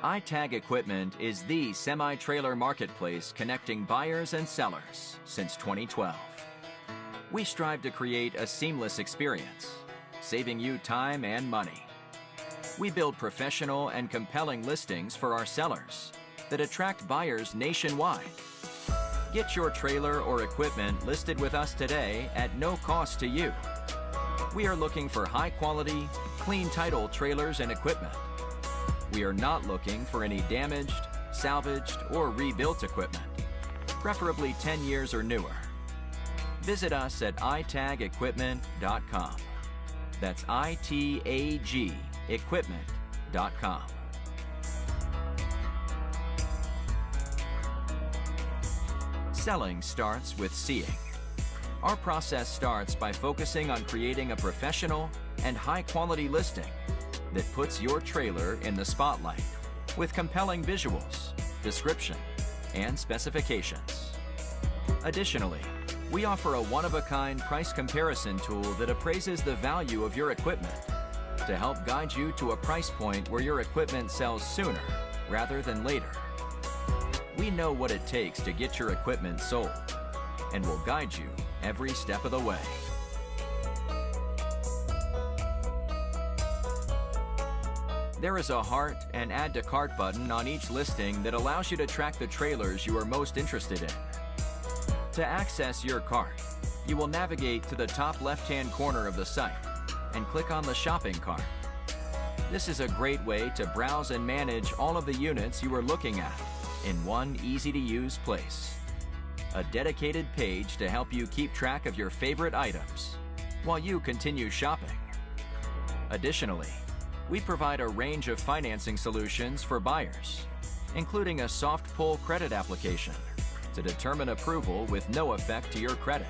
iTag Equipment is the semi-trailer marketplace connecting buyers and sellers since 2012. We strive to create a seamless experience, saving you time and money. We build professional and compelling listings for our sellers that attract buyers nationwide. Get your trailer or equipment listed with us today at no cost to you. We are looking for high-quality, clean title trailers and equipment. We are not looking for any damaged, salvaged, or rebuilt equipment, preferably 10 years or newer. Visit us at itagequipment.com. That's ITAG equipment.com. Selling starts with seeing. Our process starts by focusing on creating a professional and high-quality listing that puts your trailer in the spotlight with compelling visuals, description, and specifications. Additionally, we offer a one-of-a-kind price comparison tool that appraises the value of your equipment to help guide you to a price point where your equipment sells sooner rather than later. We know what it takes to get your equipment sold and will guide you every step of the way. There is a heart and add to cart button on each listing that allows you to track the trailers you are most interested in. To access your cart, you will navigate to the top left-hand corner of the site and click on the shopping cart. This is a great way to browse and manage all of the units you are looking at in one easy-to-use place. A dedicated page to help you keep track of your favorite items while you continue shopping. Additionally, we provide a range of financing solutions for buyers, including a soft pull credit application to determine approval with no effect to your credit.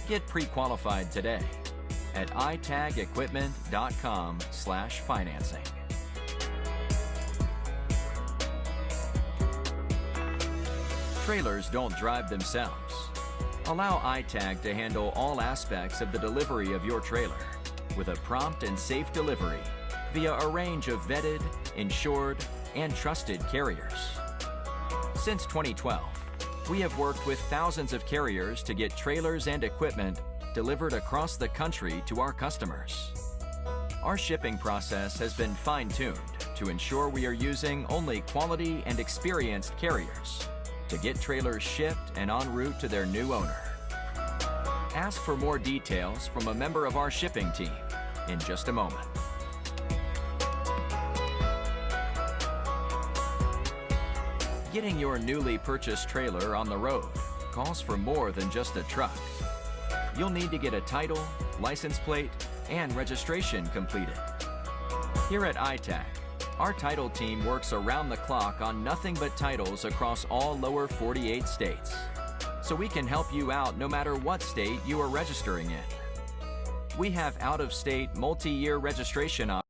Get pre-qualified today at itagequipment.com/financing. Trailers don't drive themselves. Allow iTag to handle all aspects of the delivery of your trailer with a prompt and safe delivery via a range of vetted, insured, and trusted carriers. Since 2012, we have worked with thousands of carriers to get trailers and equipment delivered across the country to our customers. Our shipping process has been fine-tuned to ensure we are using only quality and experienced carriers to get trailers shipped and en route to their new owner. Ask for more details from a member of our shipping team in just a moment. Getting your newly purchased trailer on the road calls for more than just a truck. You'll need to get a title, license plate, and registration completed. Here at iTag, our title team works around the clock on nothing but titles across all lower 48 states, so we can help you out no matter what state you are registering in. We have out-of-state multi-year registration options